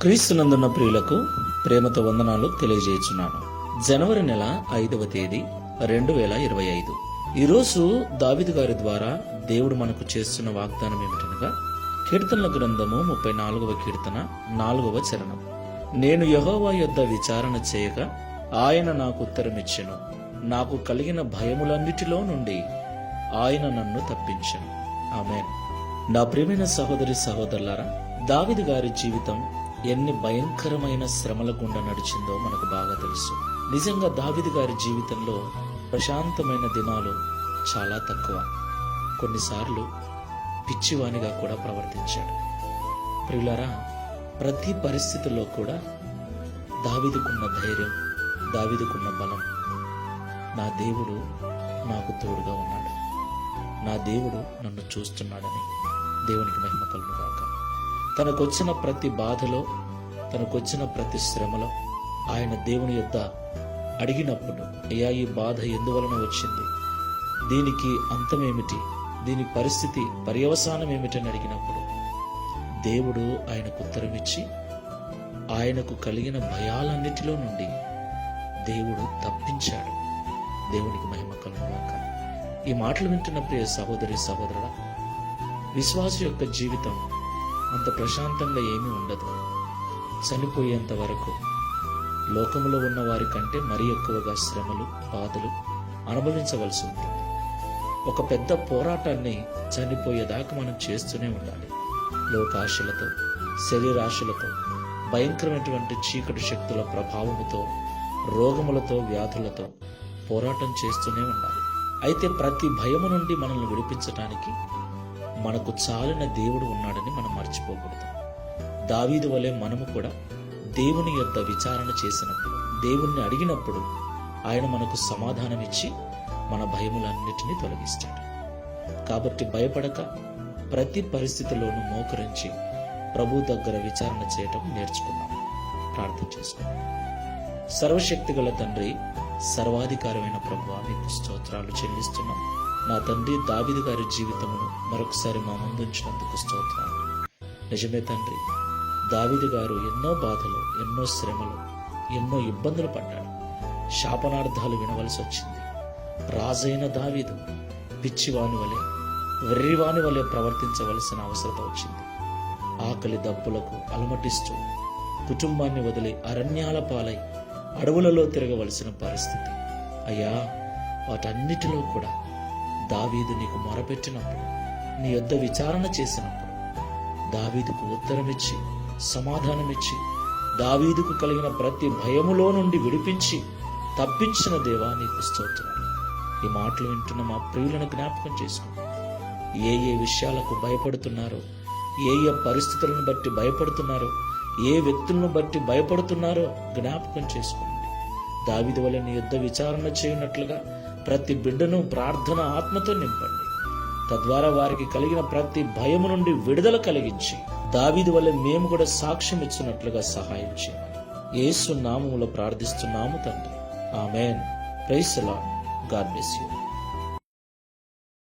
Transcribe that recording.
క్రీస్తునందున్న ప్రియులకు ప్రేమతో వందనాలు తెలియజేయుచున్నాను. జనవరి నెల 5వ తేదీ 2025. ఈరోజు దావీదు గారి ద్వారా దేవుడు మనకు చేస్తున్న వాగ్దానం ఏమిటనగా, కీర్తనల గ్రంథము 34వ కీర్తన 4వ చరణం. నేను యెహోవా యొద్ద విచారణ చేయగా ఆయన నాకు ఉత్తరమిచ్చెను. నాకు కలిగిన భయములన్నిటిలో నుండి ఆయన నన్ను తప్పించెను. ఆమేన్. నా ప్రియమైన సహోదరి సహోదరులారా, దావీదు గారి జీవితం ఎన్ని భయంకరమైన శ్రమల గుండా నడిచిందో మనకు బాగా తెలుసు. నిజంగా దావీదు గారి జీవితంలో ప్రశాంతమైన దినాలు చాలా తక్కువ. కొన్నిసార్లు పిచ్చివానిగా కూడా ప్రవర్తించాడు. ప్రియులారా, ప్రతి పరిస్థితుల్లో కూడా దావీదుకున్న ధైర్యం, దావీదుకున్న బలం, నా దేవుడు నాకు తోడుగా ఉన్నాడు, నా దేవుడు నన్ను చూస్తున్నాడని దేవునికి మహిమ కలుగుగాక. తనకొచ్చిన ప్రతి బాధలో, తనకొచ్చిన ప్రతి శ్రమలో ఆయన దేవుని యొద్ద అడిగినప్పుడు, అయ్యా ఈ బాధ ఎందువలన వచ్చింది, దీనికి అంతమేమిటి, దీని పరిస్థితి పర్యవసానం ఏమిటని అడిగినప్పుడు దేవుడు ఆయనకు ఉత్తరమిచ్చి ఆయనకు కలిగిన భయాలన్నిటిలో నుండి దేవుడు తప్పించాడు. దేవునికి మహిమ కలుగుగాక. ఈ మాటలు వింటున్న ప్రియ సహోదరి సహోదరుడా, విశ్వాస యొక్క జీవితం అంత ప్రశాంతంగా ఏమీ ఉండదు. చనిపోయేంత వరకు లోకములో ఉన్న వారి కంటే మరీ ఎక్కువగా శ్రమలు, బాధలు అనుభవించవలసి ఉంటుంది. ఒక పెద్ద పోరాటాన్ని చనిపోయేదాకా మనం చేస్తూనే ఉండాలి. లోకాశలతో, శరీరాశలతో, భయంకరమైనటువంటి చీకటి శక్తుల ప్రభావముతో, రోగములతో, వ్యాధులతో పోరాటం చేస్తూనే ఉండాలి. అయితే ప్రతి భయము నుండి మనల్ని విడిపించటానికి మనకు చాలిన దేవుడు ఉన్నాడని మనం మర్చిపోకూడదు. దావీదు వలె మనము కూడా దేవుని యొద్ద విచారణ చేసినప్పుడు, దేవుణ్ణి అడిగినప్పుడు ఆయన మనకు సమాధానం ఇచ్చి మన భయములన్నిటినీ తొలగిస్తాడు. కాబట్టి భయపడక ప్రతి పరిస్థితిలోనూ మోకరించి ప్రభు దగ్గర విచారణ చేయటం నేర్చుకున్నాం. ప్రార్థన చేసుకున్నాం. సర్వశక్తి గల తండ్రి, సర్వాధికారమైన ప్రభువా, మీకు స్తోత్రాలు చెల్లిస్తున్నాం. నా తండ్రి, దావీదు గారి జీవితమును మరొకసారి మా ముందుంచినందుకు స్తోత్రాలు. నిజమే తండ్రి, దావీదు గారు ఎన్నో బాధలు, ఎన్నో శ్రమలు, ఎన్నో ఇబ్బందులు పడ్డాడు. శాపనార్థాలు వినవలసి వచ్చింది. రాజైన దావీదు పిచ్చివాని వలె, వెర్రివాని వలె ప్రవర్తించవలసిన అవసరం వచ్చింది. ఆకలి దప్పులకు అలమటిస్తూ కుటుంబాన్ని వదిలి అరణ్యాల పాలై అడవులలో తిరగవలసిన పరిస్థితి. అయ్యా, వాటన్నిటిలో కూడా దావీదు నీకు మొరపెట్టినప్పుడు, నీ యొద్ద విచారణ చేసినప్పుడు దావీదుకు ఉత్తరమిచ్చి, సమాధానమిచ్చి, దావీదుకు కలిగిన ప్రతి భయములో నుండి విడిపించి తప్పించిన దేవా, నీకు స్తోత్రాలు. ఈ మాటలు వింటున్న మా ప్రియులను జ్ఞాపకం చేసుకో. ఏ ఏ విషయాలకు భయపడుతున్నారో, ఏ ఏ పరిస్థితులను బట్టి భయపడుతున్నారో, ఏ వ్యక్తులను బట్టి భయపడుతున్నారో జ్ఞాపకం చేసుకోండి. దావీదు వలె నీ యొద్ద విచారణ చేయనట్లుగా ప్రతి బిడ్డను ప్రార్థన ఆత్మతో నింపండి. తద్వారా వారికి కలిగిన ప్రతి భయము నుండి విడుదల కలిగించి దావీదు వలె మేము కూడా సాక్ష్యం ఇచ్చినట్లుగా సహాయం చేయమని యేసు నామములో ప్రార్థిస్తున్నాము తండ్రి. ఆమేన్. Praise the Lord. God bless you.